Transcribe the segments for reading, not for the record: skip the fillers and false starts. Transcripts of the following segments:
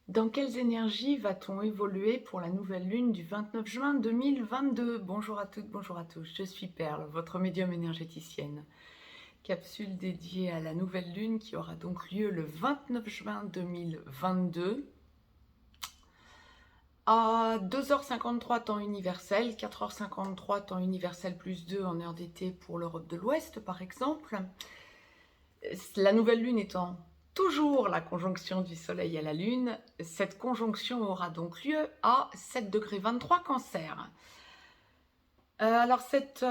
Dans quelles énergies va-t-on évoluer pour la nouvelle lune du 29 juin 2022? Bonjour à toutes, bonjour à tous, je suis Perle, votre médium énergéticienne. Capsule dédiée à la nouvelle lune qui aura donc lieu le 29 juin 2022 à 2h53 temps universel, 4h53 temps universel plus 2 en heure d'été pour l'Europe de l'Ouest par exemple. La nouvelle lune étant toujours la conjonction du soleil à la lune, cette conjonction aura donc lieu à 7,23 Cancer. Alors cette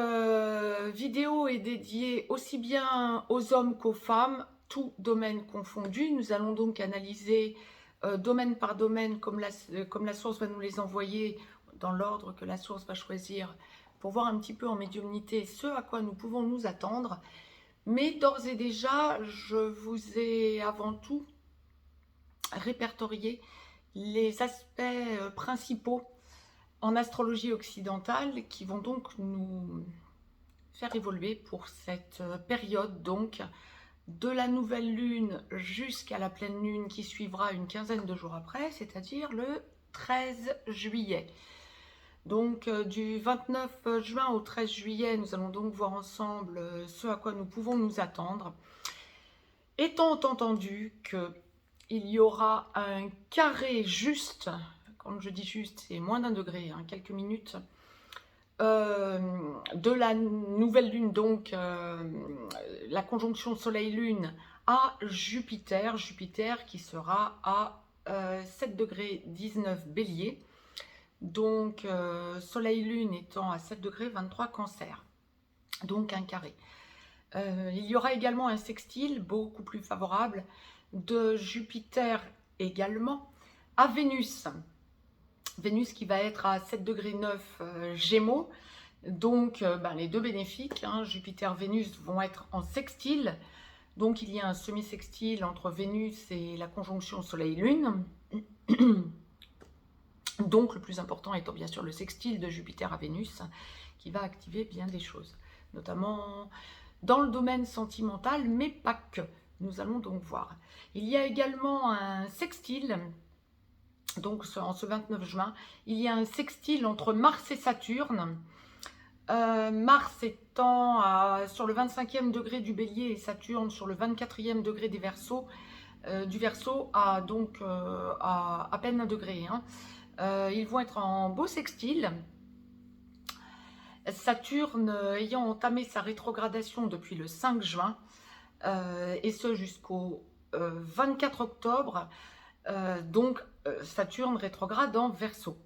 vidéo est dédiée aussi bien aux hommes qu'aux femmes, tout domaine confondu. Nous allons donc analyser domaine par domaine comme la source va nous les envoyer dans l'ordre que la source va choisir pour voir un petit peu en médiumnité ce à quoi nous pouvons nous attendre. Mais d'ores et déjà, je vous ai avant tout répertorié les aspects principaux en astrologie occidentale qui vont donc nous faire évoluer pour cette période donc de la nouvelle lune jusqu'à la pleine lune qui suivra une quinzaine de jours après, c'est-à-dire le 13 juillet. Donc du 29 juin au 13 juillet, nous allons donc voir ensemble ce à quoi nous pouvons nous attendre. Étant entendu qu'il y aura un carré juste, quand je dis juste, c'est moins d'un degré, hein, quelques minutes, de la nouvelle lune, donc la conjonction soleil-lune à Jupiter, Jupiter qui sera à 7 degrés 19 bélier, donc soleil-lune étant à 7 degrés 23 cancer, donc un carré. Il y aura également un sextile beaucoup plus favorable de Jupiter également à Vénus. Vénus qui va être à 7 degrés 9 Gémeaux. Donc les deux bénéfiques, hein, Jupiter-Vénus vont être en sextile. Donc il y a un semi-sextile entre Vénus et la conjonction Soleil-Lune. Donc le plus important étant bien sûr le sextile de Jupiter à Vénus qui va activer bien des choses, notamment dans le domaine sentimental, mais pas que. Nous allons donc voir. Il y a également un sextile, donc en ce 29 juin, il y a un sextile entre Mars et Saturne. Mars étant sur le 25e degré du Bélier et Saturne sur le 24e degré des Verseaux, du Verseau à donc à peine un degré. Hein. Ils vont être en beau sextile. Saturne ayant entamé sa rétrogradation depuis le 5 juin, et ce jusqu'au 24 octobre, donc Saturne rétrograde en Verseau.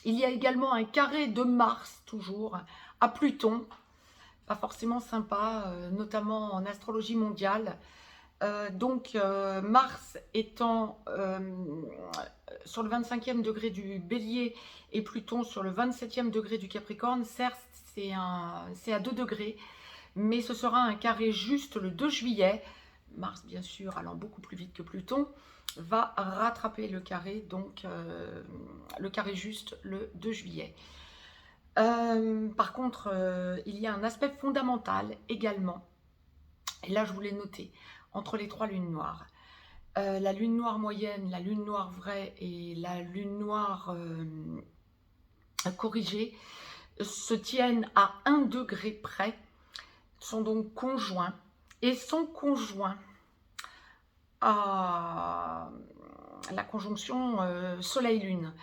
Il y a également un carré de Mars, toujours, à Pluton, pas forcément sympa, notamment en astrologie mondiale. Donc Mars étant sur le 25e degré du Bélier et Pluton sur le 27e degré du Capricorne, certes c'est à 2 degrés, mais ce sera un carré juste le 2 juillet. Mars bien sûr allant beaucoup plus vite que Pluton va rattraper le carré, donc le carré juste le 2 juillet. Par contre, il y a un aspect fondamental également, et là je voulais noter, entre les trois lunes noires. La lune noire moyenne, la lune noire vraie et la lune noire corrigée se tiennent à 1 degré près, sont donc conjoints et sont conjoints à la conjonction soleil-lune.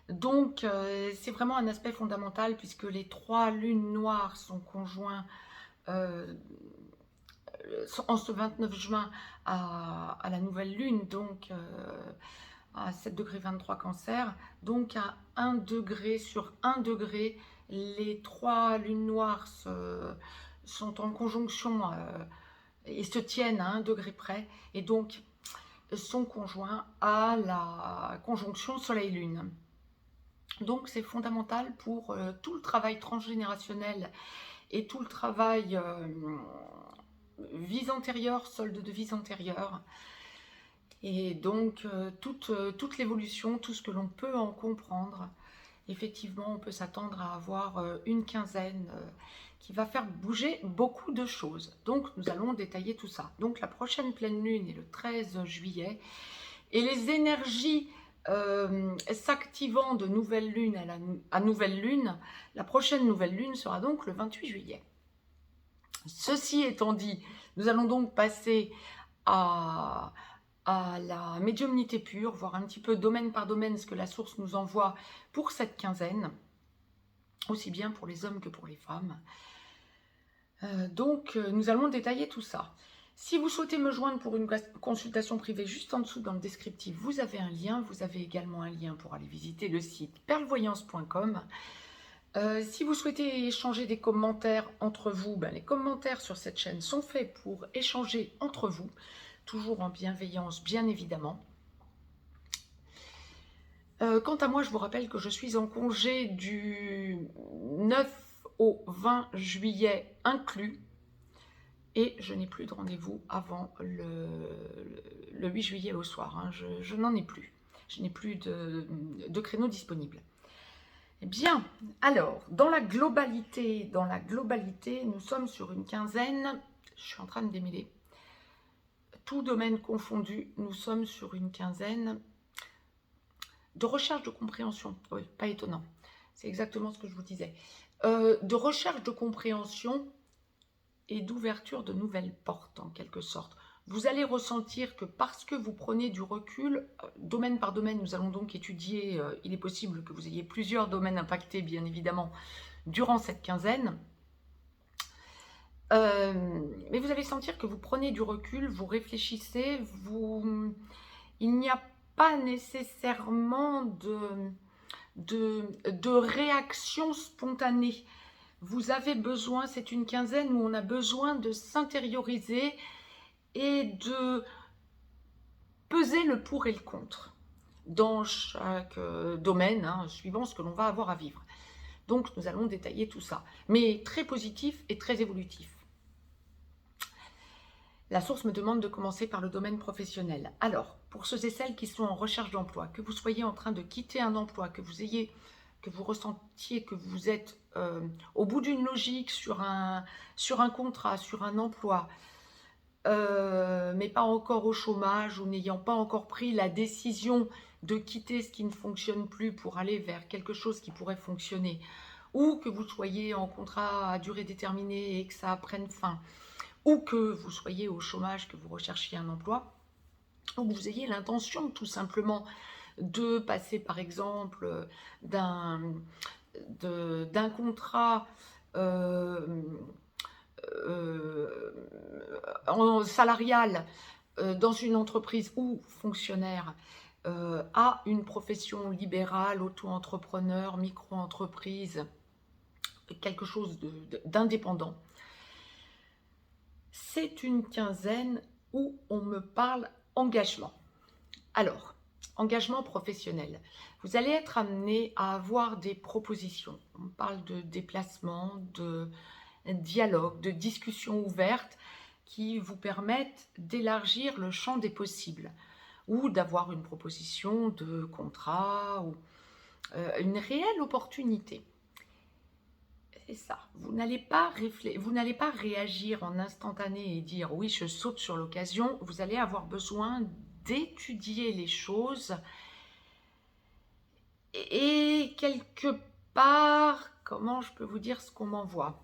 Donc c'est vraiment un aspect fondamental puisque les trois lunes noires sont conjoints en ce 29 juin à la nouvelle lune, donc à 7 degrés 23 cancer, donc à 1 degré sur 1 degré, les trois lunes noires sont en conjonction et se tiennent à 1 degré près, et donc sont conjoints à la conjonction soleil-lune. Donc c'est fondamental pour tout le travail transgénérationnel et tout le travail vie antérieure, solde de vie antérieure. Et donc toute l'évolution, tout ce que l'on peut en comprendre, effectivement on peut s'attendre à avoir une quinzaine qui va faire bouger beaucoup de choses. Donc nous allons détailler tout ça. Donc la prochaine pleine lune est le 13 juillet et les énergies s'activant de nouvelle lune à nouvelle lune, la prochaine nouvelle lune sera donc le 28 juillet. Ceci étant dit, nous allons donc passer à la médiumnité pure, voir un petit peu domaine par domaine ce que la source nous envoie pour cette quinzaine, aussi bien pour les hommes que pour les femmes. Donc, nous allons détailler tout ça. Si vous souhaitez me joindre pour une consultation privée, juste en dessous dans le descriptif, vous avez un lien. Vous avez également un lien pour aller visiter le site perlevoyance.com. Si vous souhaitez échanger des commentaires entre vous, les commentaires sur cette chaîne sont faits pour échanger entre vous, toujours en bienveillance, bien évidemment. Quant à moi, je vous rappelle que je suis en congé du 9 au 20 juillet inclus, et je n'ai plus de rendez-vous avant le 8 juillet au soir. Hein. Je n'en ai plus. Je n'ai plus de créneaux disponibles. Eh bien, alors, dans la globalité, nous sommes sur une quinzaine, je suis en train de démêler, tout domaine confondu, nous sommes sur une quinzaine de recherche de compréhension. Oui, pas étonnant, c'est exactement ce que je vous disais. De recherche de compréhension et d'ouverture de nouvelles portes, en quelque sorte. Vous allez ressentir que parce que vous prenez du recul, domaine par domaine, nous allons donc étudier, il est possible que vous ayez plusieurs domaines impactés, bien évidemment, durant cette quinzaine. Mais vous allez sentir que vous prenez du recul, vous réfléchissez, il n'y a pas nécessairement de réaction spontanée. Vous avez besoin, c'est une quinzaine où on a besoin de s'intérioriser et de peser le pour et le contre dans chaque domaine, suivant ce que l'on va avoir à vivre. Donc, nous allons détailler tout ça, mais très positif et très évolutif. La source me demande de commencer par le domaine professionnel. Alors, pour ceux et celles qui sont en recherche d'emploi, que vous soyez en train de quitter un emploi, que vous ressentiez que vous êtes au bout d'une logique sur un contrat, sur un emploi, mais pas encore au chômage ou n'ayant pas encore pris la décision de quitter ce qui ne fonctionne plus pour aller vers quelque chose qui pourrait fonctionner, ou que vous soyez en contrat à durée déterminée et que ça prenne fin, ou que vous soyez au chômage, que vous recherchiez un emploi, ou que vous ayez l'intention tout simplement de passer par exemple d'un contrat salarial dans une entreprise ou fonctionnaire à une profession libérale, auto-entrepreneur, micro-entreprise, quelque chose d'indépendant. C'est une quinzaine où on me parle engagement. Alors, engagement professionnel. Vous allez être amené à avoir des propositions. On parle de déplacement, de dialogue, de discussions ouvertes qui vous permettent d'élargir le champ des possibles ou d'avoir une proposition de contrat ou une réelle opportunité. C'est ça. Vous n'allez pas réagir en instantané et dire oui, je saute sur l'occasion. Vous allez avoir besoin d'étudier les choses et quelque part, comment je peux vous dire ce qu'on m'envoie,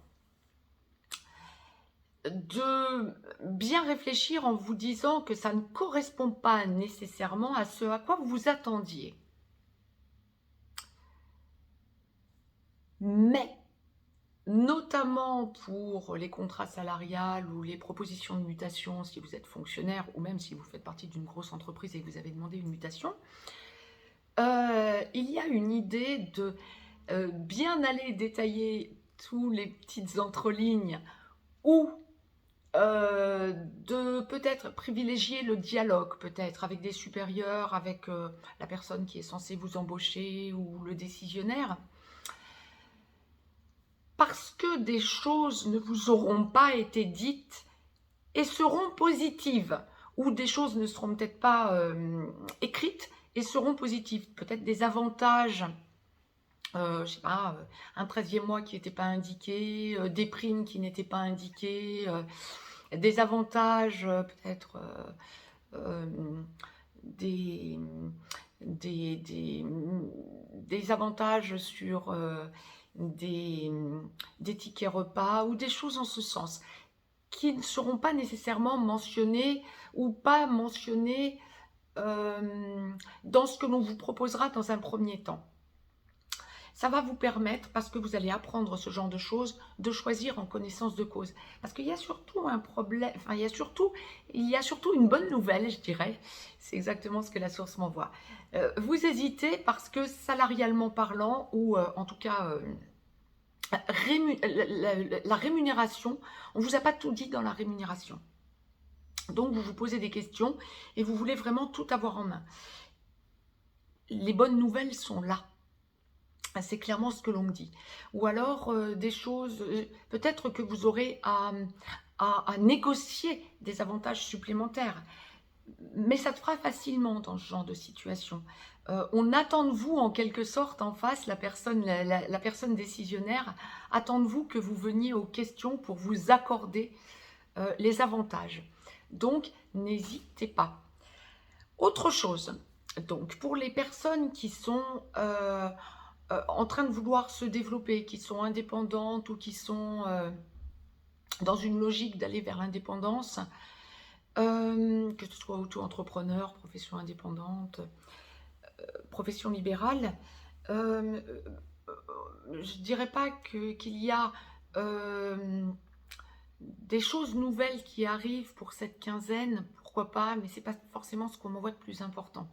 de bien réfléchir en vous disant que ça ne correspond pas nécessairement à ce à quoi vous vous attendiez. Mais notamment pour les contrats salariales ou les propositions de mutation si vous êtes fonctionnaire ou même si vous faites partie d'une grosse entreprise et que vous avez demandé une mutation, il y a une idée de bien aller détailler tous les petites entrelignes ou de peut-être privilégier le dialogue peut-être avec des supérieurs, avec la personne qui est censée vous embaucher ou le décisionnaire, parce que des choses ne vous auront pas été dites et seront positives, ou des choses ne seront peut-être pas écrites et seront positives, peut-être des avantages, je sais pas, un 13e mois qui n'était pas indiqué, des primes qui n'étaient pas indiquées, des avantages peut-être des, des, des, des avantages sur des, des tickets repas ou des choses en ce sens, qui ne seront pas nécessairement mentionnées ou pas mentionnées dans ce que l'on vous proposera dans un premier temps. Ça va vous permettre, parce que vous allez apprendre ce genre de choses, de choisir en connaissance de cause. Parce qu'il y a surtout un problème, enfin il y a surtout une bonne nouvelle, je dirais. C'est exactement ce que la source m'envoie. Vous hésitez parce que salarialement parlant, ou en tout cas la rémunération, on ne vous a pas tout dit dans la rémunération. Donc vous vous posez des questions et vous voulez vraiment tout avoir en main. Les bonnes nouvelles sont là. C'est clairement ce que l'on me dit. Ou alors des choses, peut-être que vous aurez à négocier des avantages supplémentaires. Mais ça se fera facilement dans ce genre de situation. On attend de vous en quelque sorte en face, la personne décisionnaire, attend de vous que vous veniez aux questions pour vous accorder les avantages. Donc, n'hésitez pas. Autre chose, donc pour les personnes qui sont en train de vouloir se développer, qui sont indépendantes ou qui sont dans une logique d'aller vers l'indépendance, que ce soit auto-entrepreneur, profession indépendante, profession libérale, je ne dirais pas qu'il y a des choses nouvelles qui arrivent pour cette quinzaine, pourquoi pas, mais ce n'est pas forcément ce qu'on m'envoie de plus important.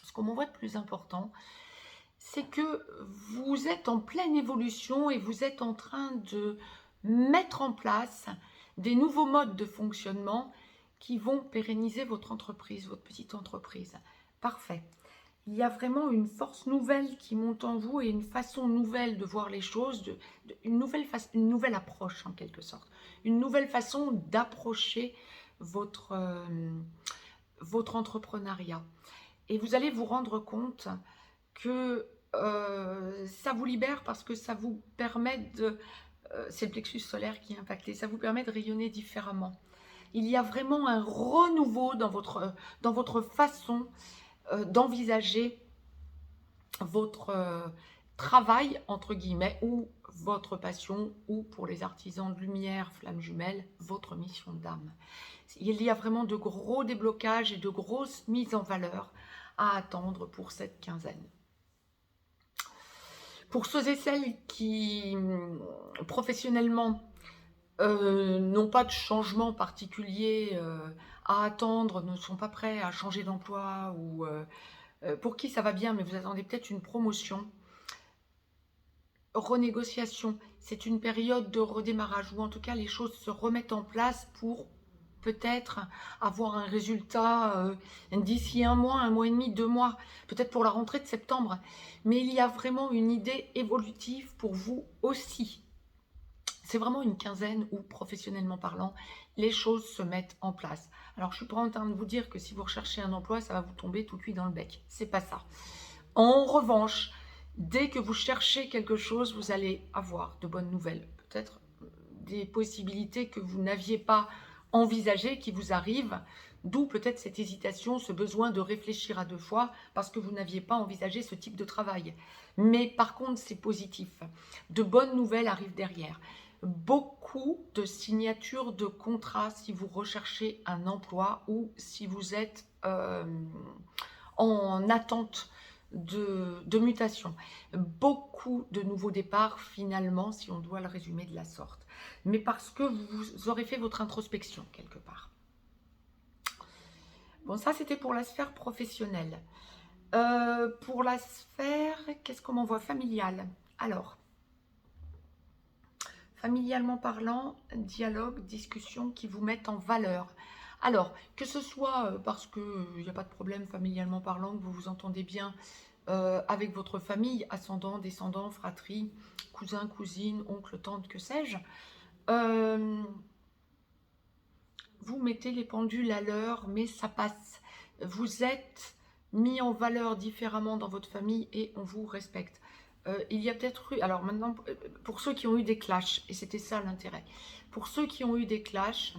Ce qu'on m'envoie de plus important, c'est que vous êtes en pleine évolution et vous êtes en train de mettre en place des nouveaux modes de fonctionnement qui vont pérenniser votre entreprise, votre petite entreprise. Parfait. Il y a vraiment une force nouvelle qui monte en vous et une façon nouvelle de voir les choses, une nouvelle approche en quelque sorte. Une nouvelle façon d'approcher votre entrepreneuriat. Et vous allez vous rendre compte que ça vous libère parce que ça vous permet de... c'est le plexus solaire qui est impacté, ça vous permet de rayonner différemment. Il y a vraiment un renouveau dans votre façon d'envisager votre travail, entre guillemets, ou votre passion, ou pour les artisans de lumière, flammes jumelles, votre mission d'âme. Il y a vraiment de gros déblocages et de grosses mises en valeur à attendre pour cette quinzaine. Pour ceux et celles qui, professionnellement, n'ont pas de changement particulier à attendre, ne sont pas prêts à changer d'emploi, ou pour qui ça va bien, mais vous attendez peut-être une promotion, renégociation, c'est une période de redémarrage, ou en tout cas les choses se remettent en place pour peut-être avoir un résultat d'ici un mois et demi, 2 mois, peut-être pour la rentrée de septembre. Mais il y a vraiment une idée évolutive pour vous aussi. C'est vraiment une quinzaine où, professionnellement parlant, les choses se mettent en place. Alors, je ne suis pas en train de vous dire que si vous recherchez un emploi, ça va vous tomber tout de suite dans le bec. C'est pas ça. En revanche, dès que vous cherchez quelque chose, vous allez avoir de bonnes nouvelles. Peut-être des possibilités que vous n'aviez pas envisagées qui vous arrivent. D'où peut-être cette hésitation, ce besoin de réfléchir à 2 fois parce que vous n'aviez pas envisagé ce type de travail. Mais par contre, c'est positif. De bonnes nouvelles arrivent derrière. Beaucoup de signatures de contrats si vous recherchez un emploi ou si vous êtes en attente de mutation. Beaucoup de nouveaux départs finalement, si on doit le résumer de la sorte. Mais parce que vous aurez fait votre introspection quelque part. Bon, ça c'était pour la sphère professionnelle. Pour la sphère, qu'est-ce qu'on m'envoie, familiale. Alors, familialement parlant, dialogue, discussion qui vous mettent en valeur. Alors, que ce soit parce qu'il n'y a pas de problème familialement parlant, que vous vous entendez bien avec votre famille, ascendant, descendant, fratrie, cousin, cousine, oncle, tante, que sais-je, vous mettez les pendules à l'heure, mais ça passe. Vous êtes mis en valeur différemment dans votre famille et on vous respecte. Il y a peut-être eu, alors maintenant, pour ceux qui ont eu des clashs, et c'était ça l'intérêt, pour ceux qui ont eu des clashs,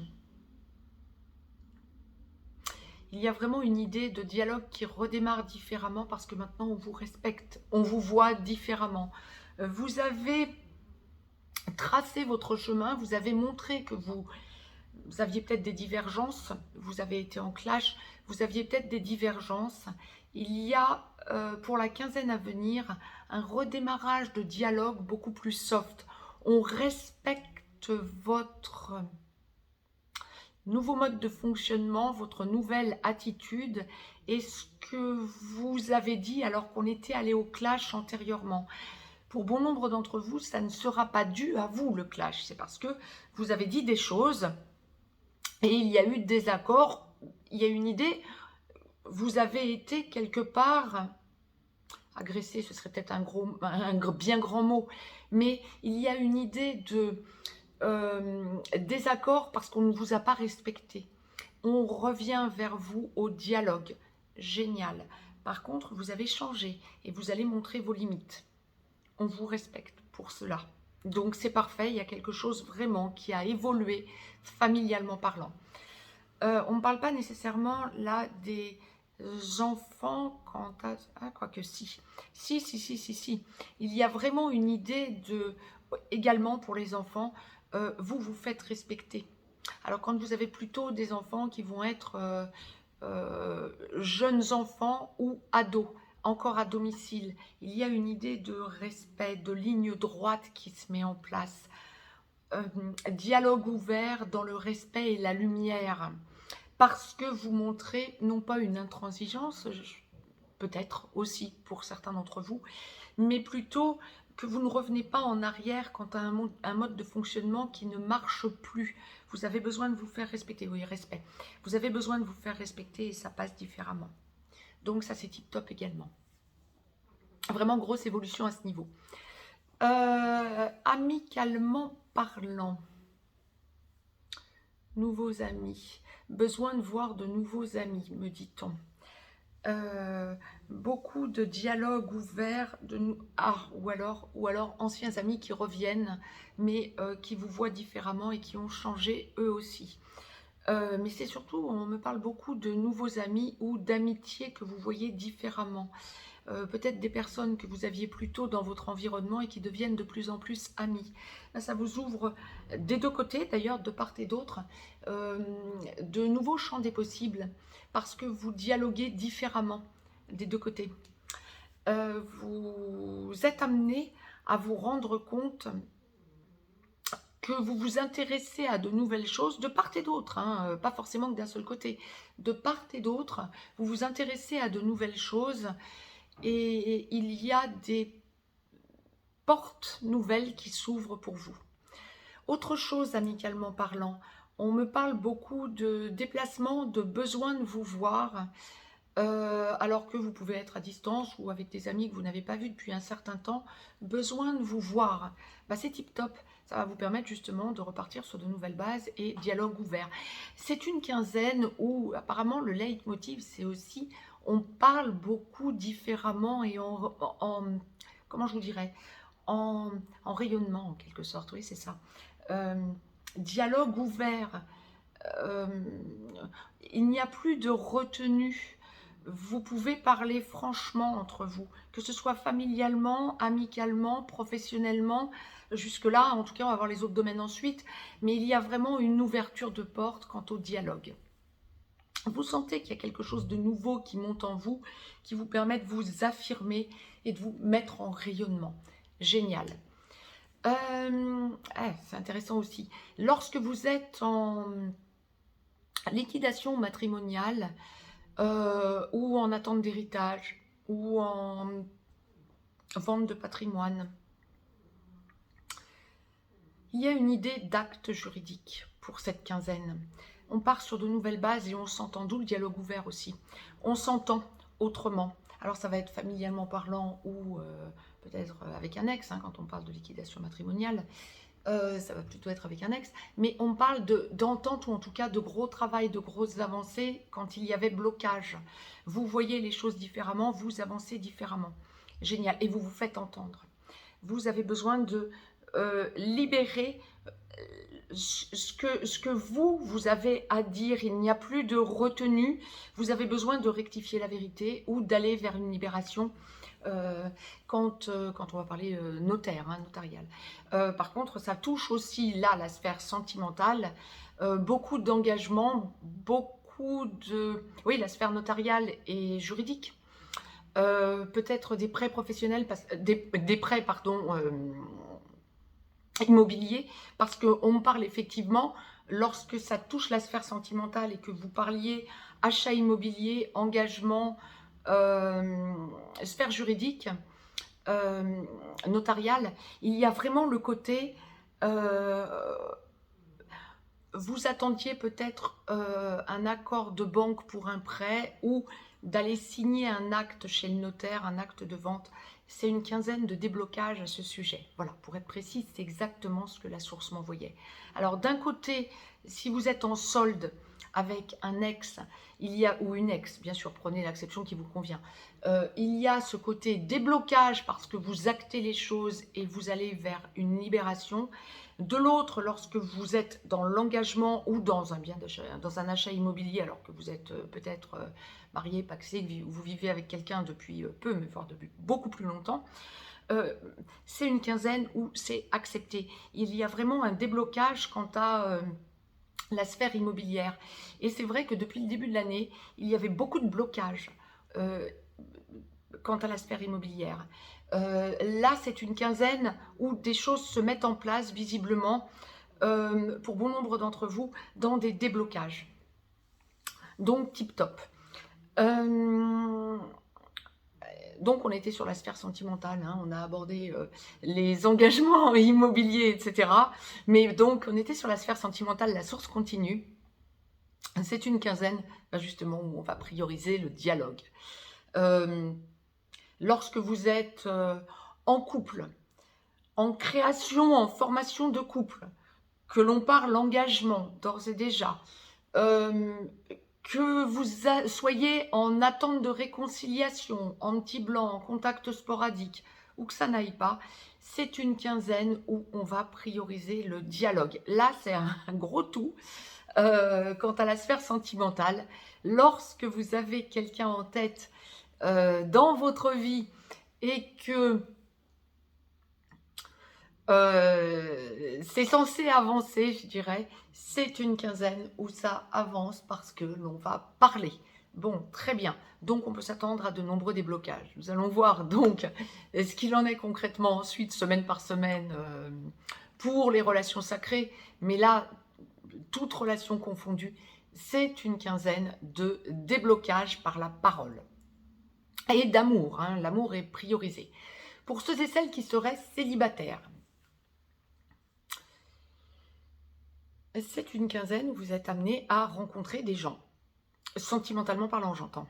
Il y a vraiment une idée de dialogue qui redémarre différemment parce que maintenant on vous respecte, on vous voit différemment. Vous avez tracé votre chemin, vous avez montré que vous aviez peut-être des divergences, vous avez été en clash, vous aviez peut-être des divergences. Il y a pour la quinzaine à venir un redémarrage de dialogue beaucoup plus soft. On respecte votre nouveau mode de fonctionnement, votre nouvelle attitude et ce que vous avez dit alors qu'on était allé au clash antérieurement. Pour bon nombre d'entre vous, ça ne sera pas dû à vous le clash, c'est parce que vous avez dit des choses et il y a eu des désaccords, il y a une idée, vous avez été quelque part agressé, ce serait peut-être un bien grand mot, mais il y a une idée de désaccord parce qu'on ne vous a pas respecté. On revient vers vous au dialogue. Génial. Par contre, vous avez changé et vous allez montrer vos limites. On vous respecte pour cela. Donc c'est parfait, il y a quelque chose vraiment qui a évolué familialement parlant. On ne parle pas nécessairement là des enfants quant à... Ah, quoique si. Si. Il y a vraiment une idée de... Également pour les enfants, vous vous faites respecter. Alors quand vous avez plutôt des enfants qui vont être jeunes enfants ou ados, encore à domicile, il y a une idée de respect, de ligne droite qui se met en place. Dialogue ouvert dans le respect et la lumière. Parce que vous montrez non pas une intransigeance, peut-être aussi pour certains d'entre vous, mais plutôt que vous ne revenez pas en arrière quant à un mode de fonctionnement qui ne marche plus. Vous avez besoin de vous faire respecter, oui, respect. Vous avez besoin de vous faire respecter et ça passe différemment. Donc ça, c'est tip top également. Vraiment grosse évolution à ce niveau. Amicalement parlant, nouveaux amis. Besoin de voir de nouveaux amis, me dit-on. Beaucoup de dialogues ouverts, ou alors anciens amis qui reviennent, mais qui vous voient différemment et qui ont changé eux aussi. Mais c'est surtout, on me parle beaucoup de nouveaux amis ou d'amitiés que vous voyez différemment. Peut-être des personnes que vous aviez plus tôt dans votre environnement et qui deviennent de plus en plus amis. Là, ça vous ouvre des deux côtés, d'ailleurs de part et d'autre, de nouveaux champs des possibles, parce que vous dialoguez différemment des deux côtés. Vous êtes amené à vous rendre compte que vous vous intéressez à de nouvelles choses, de part et d'autre, hein, pas forcément que d'un seul côté, de part et d'autre, vous vous intéressez à de nouvelles choses et il y a des portes nouvelles qui s'ouvrent pour vous. Autre chose, amicalement parlant, on me parle beaucoup de déplacement, de besoin de vous voir, alors que vous pouvez être à distance ou avec des amis que vous n'avez pas vus depuis un certain temps, besoin de vous voir. Bah, c'est tip top, ça va vous permettre justement de repartir sur de nouvelles bases et dialogue ouvert. C'est une quinzaine où apparemment le leitmotiv c'est aussi, on parle beaucoup différemment et comment je vous dirais, en rayonnement en quelque sorte, oui c'est ça. Dialogue ouvert, il n'y a plus de retenue. Vous pouvez parler franchement entre vous, que ce soit familialement, amicalement, professionnellement. Jusque-là, en tout cas, on va voir les autres domaines ensuite. Mais il y a vraiment une ouverture de porte quant au dialogue. Vous sentez qu'il y a quelque chose de nouveau qui monte en vous, qui vous permet de vous affirmer et de vous mettre en rayonnement. Génial. C'est intéressant aussi. Lorsque vous êtes en liquidation matrimoniale, ou en attente d'héritage, ou en vente de patrimoine, il y a une idée d'acte juridique pour cette quinzaine. On part sur de nouvelles bases et on s'entend, d'où le dialogue ouvert aussi. On s'entend autrement. Alors ça va être familialement parlant ou peut-être avec un ex, hein, quand on parle de liquidation matrimoniale. Ça va plutôt être avec un ex, mais on parle d'entente ou en tout cas de gros travail, de grosses avancées quand il y avait blocage. Vous voyez les choses différemment, vous avancez différemment. Génial, et vous vous faites entendre. Vous avez besoin de libérer ce que vous avez à dire, il n'y a plus de retenue, vous avez besoin de rectifier la vérité ou d'aller vers une libération quand on va parler notaire, hein, notarial. Par contre, ça touche aussi là la sphère sentimentale, beaucoup d'engagement, beaucoup de... Oui, la sphère notariale et juridique. Peut-être des prêts professionnels, des prêts, pardon, immobiliers, parce qu'on me parle effectivement, lorsque ça touche la sphère sentimentale et que vous parliez achat immobilier, engagement, sphère juridique, notariale, il y a vraiment le côté, vous attendiez peut-être un accord de banque pour un prêt ou d'aller signer un acte chez le notaire, un acte de vente. C'est une quinzaine de déblocages à ce sujet. Voilà, pour être précis, c'est exactement ce que la source m'envoyait. Alors d'un côté, si vous êtes en solde avec un ex, ou une ex, bien sûr, prenez l'acception qui vous convient. Il y a ce côté déblocage parce que vous actez les choses et vous allez vers une libération. De l'autre, lorsque vous êtes dans l'engagement ou dans un dans un achat immobilier, alors que vous êtes peut-être marié, pacsé, vous vivez avec quelqu'un depuis peu, mais voire depuis beaucoup plus longtemps, c'est une quinzaine où c'est accepté. Il y a vraiment un déblocage quant à la sphère immobilière. Et c'est vrai que depuis le début de l'année, il y avait beaucoup de blocages quant à la sphère immobilière. Là, c'est une quinzaine où des choses se mettent en place, visiblement, pour bon nombre d'entre vous, dans des déblocages. Donc, tip top. Donc, on était sur la sphère sentimentale, hein, on a abordé les engagements immobiliers, etc. Mais donc, on était sur la sphère sentimentale, la source continue. C'est une quinzaine, justement, où on va prioriser le dialogue. Lorsque vous êtes en couple, en création, en formation de couple, que l'on parle engagement d'ores et déjà, que vous soyez en attente de réconciliation, en petit blanc, en contact sporadique, ou que ça n'aille pas, c'est une quinzaine où on va prioriser le dialogue. Là, c'est un gros tout. Quant à la sphère sentimentale, lorsque vous avez quelqu'un en tête dans votre vie et que c'est censé avancer, je dirais, c'est une quinzaine où ça avance parce que l'on va parler. Bon, très bien. Donc, on peut s'attendre à de nombreux déblocages. Nous allons voir donc ce qu'il en est concrètement ensuite, semaine par semaine, pour les relations sacrées. Mais là, toute relation confondue, c'est une quinzaine de déblocages par la parole. Et d'amour, hein, l'amour est priorisé. Pour ceux et celles qui seraient célibataires, c'est une quinzaine où vous êtes amené à rencontrer des gens, sentimentalement parlant, j'entends.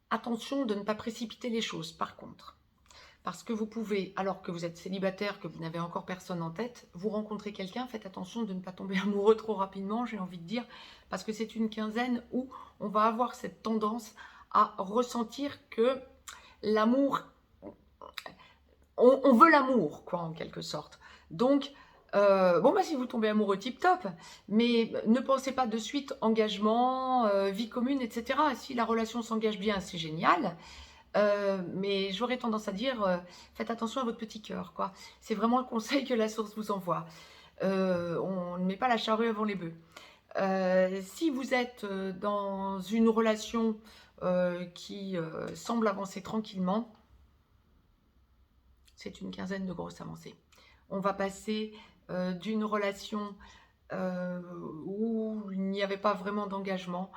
Attention de ne pas précipiter les choses, par contre. Parce que vous pouvez, alors que vous êtes célibataire, que vous n'avez encore personne en tête, vous rencontrez quelqu'un, faites attention de ne pas tomber amoureux trop rapidement, j'ai envie de dire, parce que c'est une quinzaine où on va avoir cette tendance à ressentir que l'amour, on veut l'amour, quoi, en quelque sorte. Donc, si vous tombez amoureux, tip top, mais ne pensez pas de suite engagement, vie commune, etc. Si la relation s'engage bien, c'est génial. Mais j'aurais tendance à dire, faites attention à votre petit cœur, quoi. C'est vraiment le conseil que la source vous envoie. On ne met pas la charrue avant les bœufs. Si vous êtes dans une relation qui semble avancer tranquillement, c'est une quinzaine de grosses avancées. On va passer d'une relation où il n'y avait pas vraiment d'engagement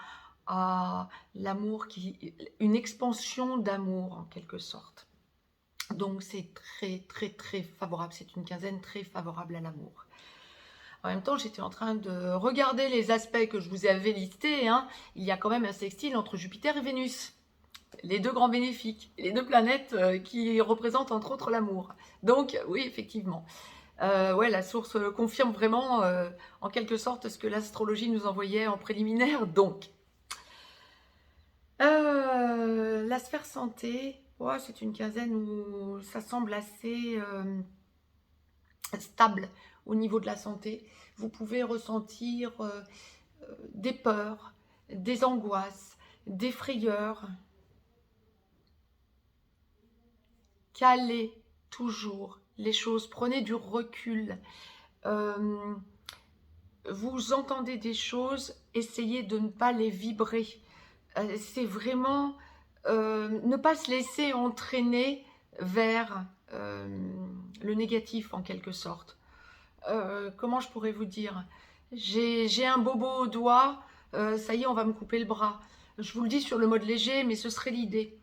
à l'amour, une expansion d'amour en quelque sorte. Donc c'est très très très favorable, c'est une quinzaine très favorable à l'amour. En même temps, j'étais en train de regarder les aspects que je vous avais listés, hein. Il y a quand même un sextile entre Jupiter et Vénus, les deux grands bénéfiques, les deux planètes qui représentent entre autres l'amour. Donc oui, effectivement. Ouais, la source confirme vraiment en quelque sorte ce que l'astrologie nous envoyait en préliminaire. Donc, la sphère santé, ouais, c'est une quinzaine où ça semble assez stable au niveau de la santé. Vous pouvez ressentir des peurs, des angoisses, des frayeurs. Calez toujours les choses, prenez du recul. Vous entendez des choses, essayez de ne pas les vibrer. C'est vraiment ne pas se laisser entraîner vers le négatif en quelque sorte. Comment je pourrais vous dire? J'ai un bobo au doigt, ça y est, on va me couper le bras. Je vous le dis sur le mode léger, mais ce serait l'idée.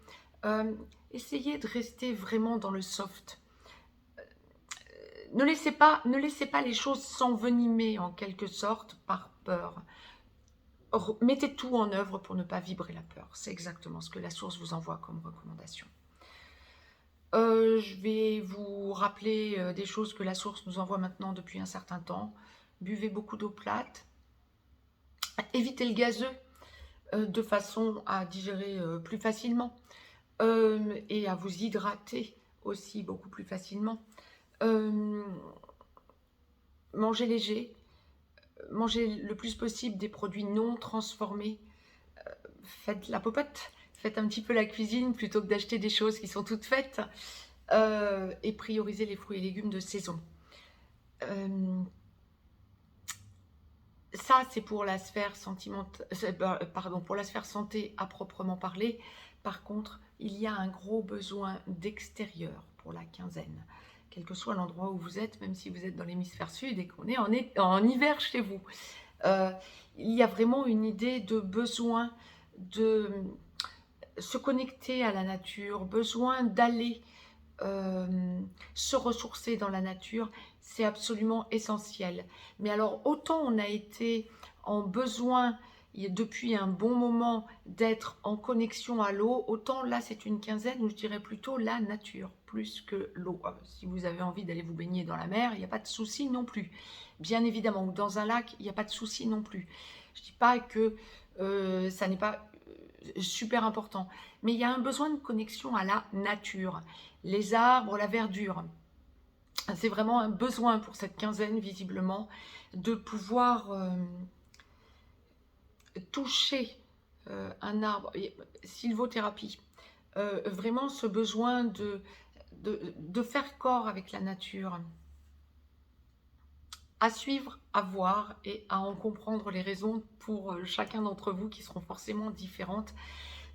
Essayez de rester vraiment dans le soft. Ne laissez pas les choses s'envenimer en quelque sorte par peur. Mettez tout en œuvre pour ne pas vibrer la peur. C'est exactement ce que la source vous envoie comme recommandation. Je vais vous rappeler des choses que la source nous envoie maintenant depuis un certain temps. Buvez beaucoup d'eau plate. Évitez le gazeux de façon à digérer plus facilement et à vous hydrater aussi beaucoup plus facilement. Mangez léger. Mangez le plus possible des produits non transformés. Faites la popote. Faites un petit peu la cuisine plutôt que d'acheter des choses qui sont toutes faites. Et priorisez les fruits et légumes de saison. Ça, c'est pour la sphère pour la sphère santé à proprement parler. Par contre, il y a un gros besoin d'extérieur pour la quinzaine. Quel que soit l'endroit où vous êtes, même si vous êtes dans l'hémisphère sud et qu'on est en hiver chez vous. Il y a vraiment une idée de besoin de se connecter à la nature, besoin d'aller se ressourcer dans la nature, c'est absolument essentiel. Mais alors, autant on a été en besoin depuis un bon moment d'être en connexion à l'eau, autant là c'est une quinzaine où je dirais plutôt la nature, plus que l'eau. Si vous avez envie d'aller vous baigner dans la mer, il n'y a pas de souci non plus. Bien évidemment, ou dans un lac, il n'y a pas de souci non plus. Je ne dis pas que ça n'est pas super important, mais il y a un besoin de connexion à la nature. Les arbres, la verdure. C'est vraiment un besoin pour cette quinzaine, visiblement, de pouvoir toucher un arbre. Sylvothérapie. Vraiment ce besoin de faire corps avec la nature. À suivre, à voir et à en comprendre les raisons pour chacun d'entre vous qui seront forcément différentes.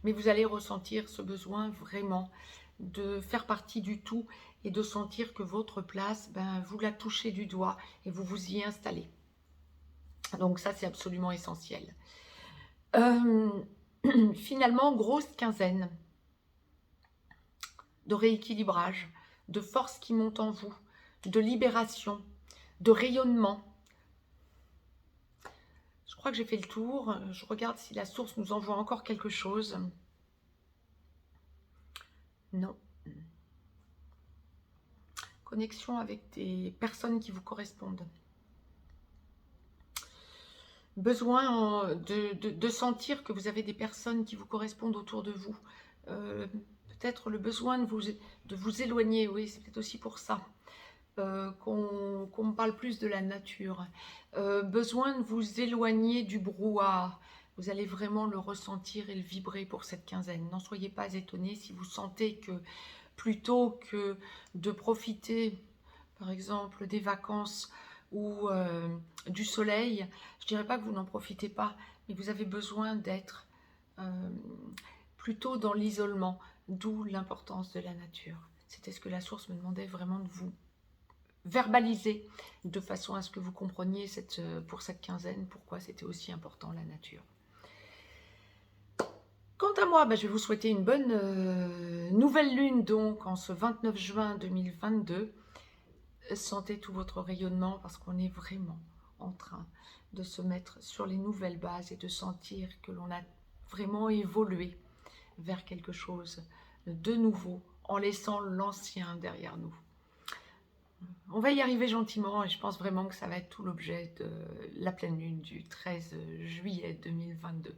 Mais vous allez ressentir ce besoin vraiment de faire partie du tout et de sentir que votre place, vous la touchez du doigt et vous vous y installez. Donc ça, c'est absolument essentiel. Finalement, grosse quinzaine de rééquilibrage, de force qui monte en vous, de libération, de rayonnement. Je crois que j'ai fait le tour. Je regarde si la source nous envoie encore quelque chose. Non. Connexion avec des personnes qui vous correspondent. Besoin de sentir que vous avez des personnes qui vous correspondent autour de vous. Peut-être le besoin de vous éloigner, oui, c'est peut-être aussi pour ça. Qu'on me parle plus de la nature. Besoin de vous éloigner du brouhaha. Vous allez vraiment le ressentir et le vibrer pour cette quinzaine. N'en soyez pas étonnés si vous sentez que plutôt que de profiter, par exemple, des vacances ou du soleil, je dirais pas que vous n'en profitez pas, mais vous avez besoin d'être plutôt dans l'isolement, d'où l'importance de la nature. C'était ce que la source me demandait vraiment de vous verbaliser, de façon à ce que vous compreniez pour cette quinzaine, pourquoi c'était aussi important la nature. Quant à moi, je vais vous souhaiter une bonne nouvelle lune, donc en ce 29 juin 2022. Sentez tout votre rayonnement parce qu'on est vraiment en train de se mettre sur les nouvelles bases et de sentir que l'on a vraiment évolué vers quelque chose de nouveau en laissant l'ancien derrière nous. On va y arriver gentiment et je pense vraiment que ça va être tout l'objet de la pleine lune du 13 juillet 2022.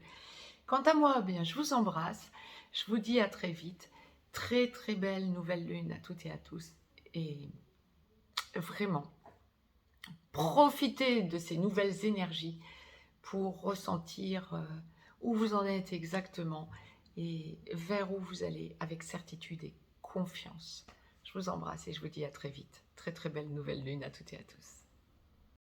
Quant à moi, je vous embrasse, je vous dis à très vite, très très belle nouvelle lune à toutes et à tous et vraiment, profitez de ces nouvelles énergies pour ressentir où vous en êtes exactement et vers où vous allez avec certitude et confiance. Je vous embrasse et je vous dis à très vite. Très très belle nouvelle lune à toutes et à tous.